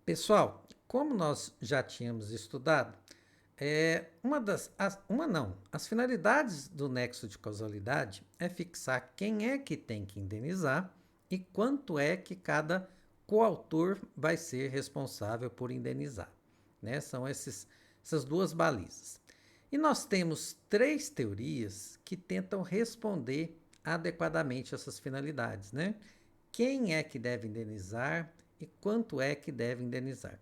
Pessoal, como nós já tínhamos estudado, as finalidades do nexo de causalidade é fixar quem é que tem que indenizar e quanto é que cada coautor vai ser responsável por indenizar, né? São essas duas balizas. E nós temos três teorias que tentam responder adequadamente essas finalidades, né? Quem é que deve indenizar e quanto é que deve indenizar.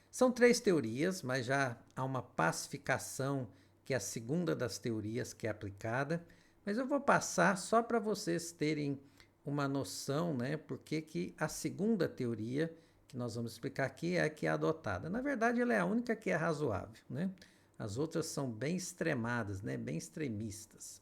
São três teorias, mas já há uma pacificação, que é a segunda das teorias que é aplicada. Mas eu vou passar só para vocês terem uma noção, né? Porque que a segunda teoria que nós vamos explicar aqui é a que é adotada. Na verdade, ela é a única que é razoável, né? As outras são bem extremadas, né? Bem extremistas.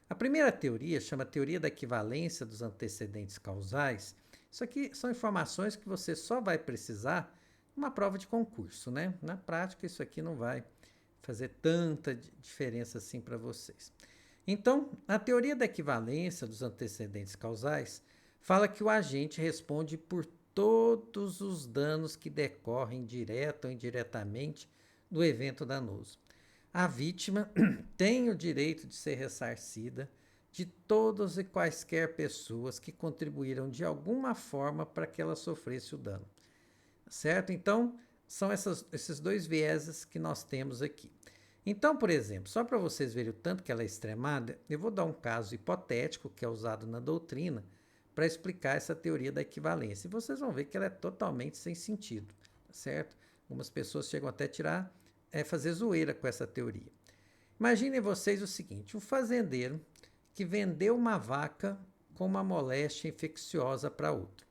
A primeira teoria chama teoria da equivalência dos antecedentes causais. Isso aqui são informações que você só vai precisar numa prova de concurso, né? Na prática, isso aqui não vai fazer tanta diferença assim para vocês. Então, a teoria da equivalência dos antecedentes causais fala que o agente responde por todos os danos que decorrem direta ou indiretamente do evento danoso. A vítima tem o direito de ser ressarcida de todas e quaisquer pessoas que contribuíram de alguma forma para que ela sofresse o dano. Certo? Então, são esses dois vieses que nós temos aqui. Então, por exemplo, só para vocês verem o tanto que ela é extremada, eu vou dar um caso hipotético que é usado na doutrina para explicar essa teoria da equivalência. E vocês vão ver que ela é totalmente sem sentido, certo? Algumas pessoas chegam até a fazer zoeira com essa teoria. Imaginem vocês o seguinte: um fazendeiro que vendeu uma vaca com uma moléstia infecciosa para outro.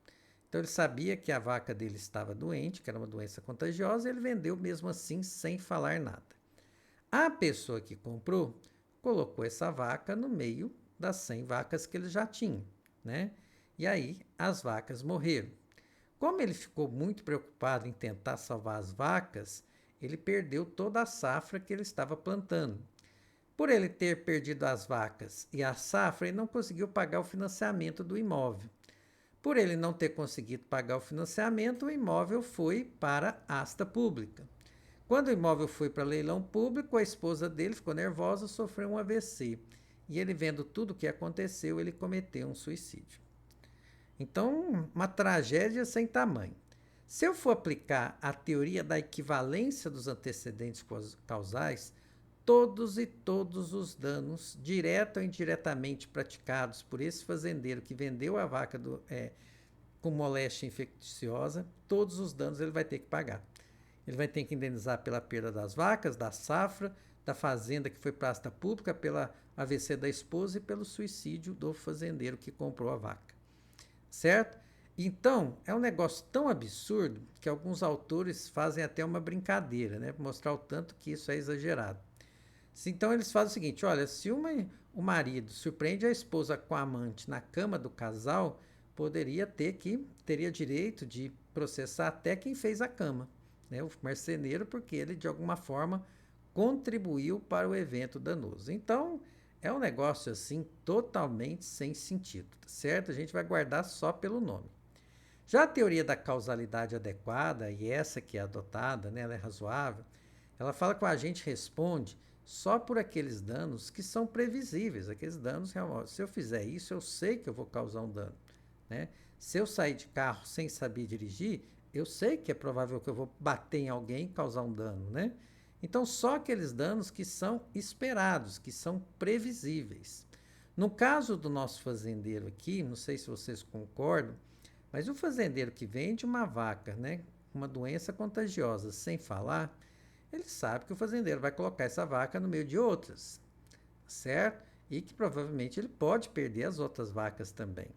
Então ele sabia que a vaca dele estava doente, que era uma doença contagiosa, e ele vendeu mesmo assim sem falar nada. A pessoa que comprou colocou essa vaca no meio das 100 vacas que ele já tinha, né? E aí as vacas morreram. Como ele ficou muito preocupado em tentar salvar as vacas, ele perdeu toda a safra que ele estava plantando. Por ele ter perdido as vacas e a safra, ele não conseguiu pagar o financiamento do imóvel. Por ele não ter conseguido pagar o financiamento, o imóvel foi para a asta pública. Quando o imóvel foi para leilão público, a esposa dele ficou nervosa, sofreu um AVC. E ele, vendo tudo o que aconteceu, ele cometeu um suicídio. Então, uma tragédia sem tamanho. Se eu for aplicar a teoria da equivalência dos antecedentes causais, todos os danos, direto ou indiretamente praticados por esse fazendeiro que vendeu a vaca com moléstia infecciosa, todos os danos ele vai ter que pagar. Ele vai ter que indenizar pela perda das vacas, da safra, da fazenda que foi para a asta pública, pela AVC da esposa e pelo suicídio do fazendeiro que comprou a vaca. Certo? Então, é um negócio tão absurdo que alguns autores fazem até uma brincadeira, né? Para mostrar o tanto que isso é exagerado. Então, eles fazem o seguinte: olha, se o marido surpreende a esposa com a amante na cama do casal, teria direito de processar até quem fez a cama, né? O marceneiro, porque ele, de alguma forma, contribuiu para o evento danoso. Então, é um negócio assim totalmente sem sentido, certo? A gente vai guardar só pelo nome. Já a teoria da causalidade adequada, e essa que é adotada, né, ela é razoável, ela fala que o agente responde só por aqueles danos que são previsíveis, aqueles danos realmente. Se eu fizer isso, eu sei que eu vou causar um dano, né? Se eu sair de carro sem saber dirigir, eu sei que é provável que eu vou bater em alguém e causar um dano, né? Então, só aqueles danos que são esperados, que são previsíveis. No caso do nosso fazendeiro aqui, não sei se vocês concordam, mas o fazendeiro que vende uma vaca, né, uma doença contagiosa, sem falar, ele sabe que o fazendeiro vai colocar essa vaca no meio de outras, certo? E que provavelmente ele pode perder as outras vacas também.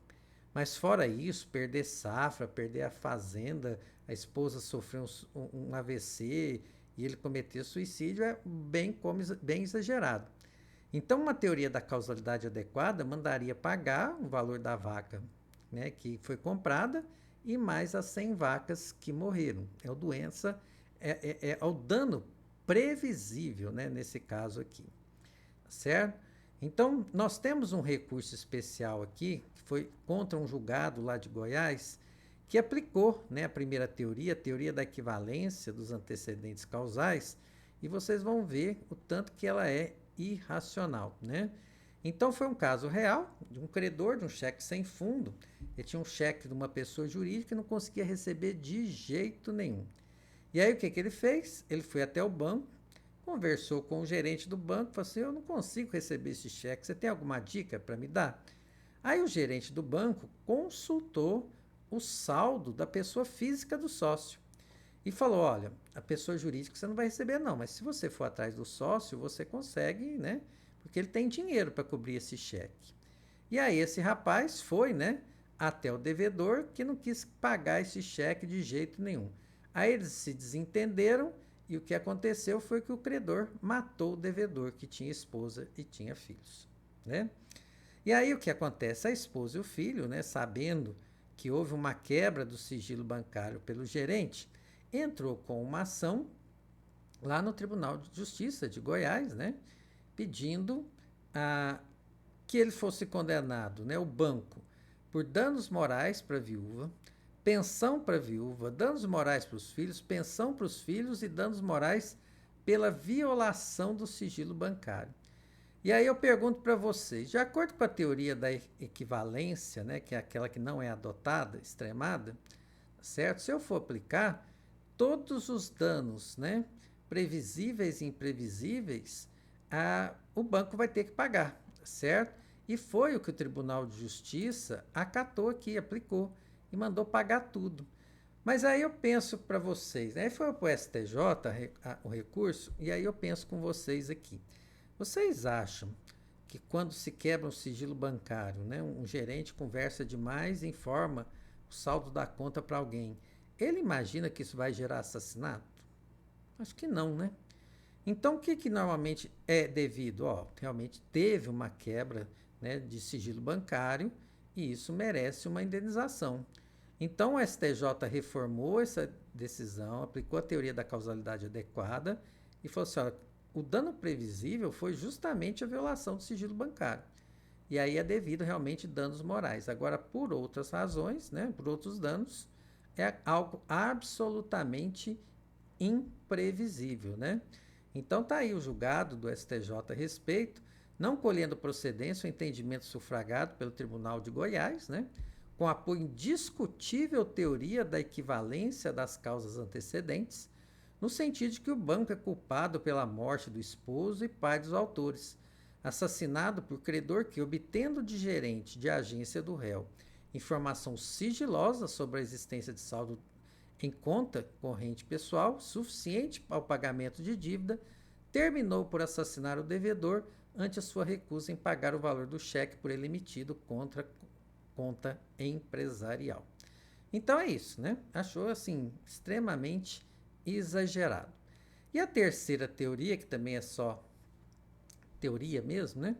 Mas fora isso, perder safra, perder a fazenda, a esposa sofreu um AVC e ele cometer suicídio é bem exagerado. Então, uma teoria da causalidade adequada mandaria pagar o valor da vaca, né, que foi comprada e mais as 100 vacas que morreram. É o dano previsível, né, nesse caso aqui, certo? Então, nós temos um recurso especial aqui, que foi contra um julgado lá de Goiás, que aplicou, né, a primeira teoria, a teoria da equivalência dos antecedentes causais, e vocês vão ver o tanto que ela é irracional, né? Então foi um caso real de um credor de um cheque sem fundo. Ele tinha um cheque de uma pessoa jurídica e não conseguia receber de jeito nenhum. E aí o que ele fez? Ele foi até o banco, conversou com o gerente do banco, falou assim: eu não consigo receber esse cheque, você tem alguma dica para me dar? Aí o gerente do banco consultou o saldo da pessoa física do sócio e falou: olha, a pessoa jurídica você não vai receber não, mas se você for atrás do sócio, você consegue, né? Porque ele tem dinheiro para cobrir esse cheque. E aí esse rapaz foi, né, até o devedor que não quis pagar esse cheque de jeito nenhum. Aí eles se desentenderam e o que aconteceu foi que o credor matou o devedor, que tinha esposa e tinha filhos, né? E aí o que acontece? A esposa e o filho, né, sabendo que houve uma quebra do sigilo bancário pelo gerente, entrou com uma ação lá no Tribunal de Justiça de Goiás, né, pedindo que ele fosse condenado, né, o banco, por danos morais para a viúva, pensão para a viúva, danos morais para os filhos, pensão para os filhos e danos morais pela violação do sigilo bancário. E aí eu pergunto para vocês, de acordo com a teoria da equivalência, né, que é aquela que não é adotada, extremada, certo? Se eu for aplicar, todos os danos, né, previsíveis e imprevisíveis, o banco vai ter que pagar, certo? E foi o que o Tribunal de Justiça acatou aqui, aplicou e mandou pagar tudo. Mas aí eu penso para vocês, aí foi para o STJ o recurso, e aí eu penso com vocês aqui. Vocês acham que quando se quebra um sigilo bancário, né, um gerente conversa demais e informa o saldo da conta para alguém, ele imagina que isso vai gerar assassinato? Acho que não, né? Então, o que normalmente é devido? Realmente teve uma quebra, né, de sigilo bancário e isso merece uma indenização. Então, o STJ reformou essa decisão, aplicou a teoria da causalidade adequada e falou assim: olha, o dano previsível foi justamente a violação do sigilo bancário. E aí é devido realmente danos morais. Agora, por outras razões, né, por outros danos, é algo absolutamente imprevisível, né? Então tá aí o julgado do STJ a respeito, não colhendo procedência o entendimento sufragado pelo Tribunal de Goiás, né? Com apoio indiscutível teoria da equivalência das causas antecedentes, no sentido de que o banco é culpado pela morte do esposo e pai dos autores, assassinado por credor que, obtendo de gerente de agência do réu informação sigilosa sobre a existência de saldo em conta corrente pessoal suficiente ao pagamento de dívida, terminou por assassinar o devedor ante a sua recusa em pagar o valor do cheque por ele emitido contra conta empresarial. Então é isso, né? Achou assim extremamente exagerado. E a terceira teoria, que também é só teoria mesmo, né?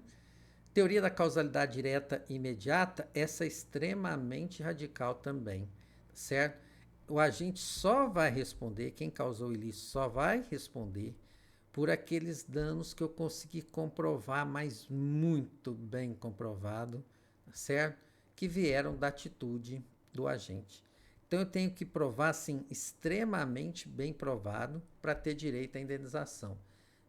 Teoria da causalidade direta e imediata, essa é extremamente radical também, certo? O agente só vai responder, quem causou o ilícito só vai responder por aqueles danos que eu consegui comprovar, mas muito bem comprovado, certo? Que vieram da atitude do agente. Então eu tenho que provar, assim, extremamente bem provado para ter direito à indenização.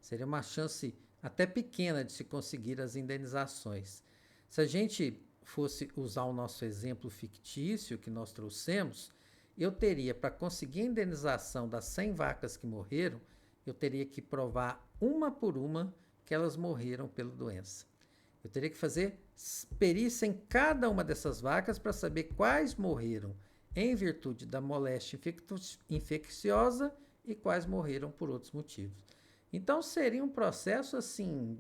Seria uma chance até pequena de se conseguir as indenizações. Se a gente fosse usar o nosso exemplo fictício que nós trouxemos, eu teria, para conseguir a indenização das 100 vacas que morreram, eu teria que provar uma por uma que elas morreram pela doença. Eu teria que fazer perícia em cada uma dessas vacas para saber quais morreram em virtude da moléstia infecciosa e quais morreram por outros motivos. Então seria um processo assim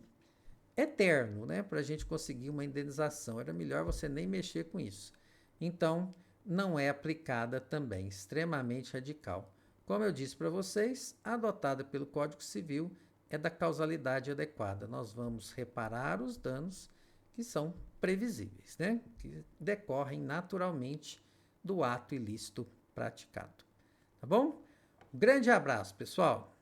eterno, né, para a gente conseguir uma indenização. Era melhor você nem mexer com isso. Então não é aplicada também, extremamente radical. Como eu disse para vocês, adotada pelo Código Civil é da causalidade adequada. Nós vamos reparar os danos que são previsíveis, né, que decorrem naturalmente do ato ilícito praticado. Tá bom? Um grande abraço, pessoal!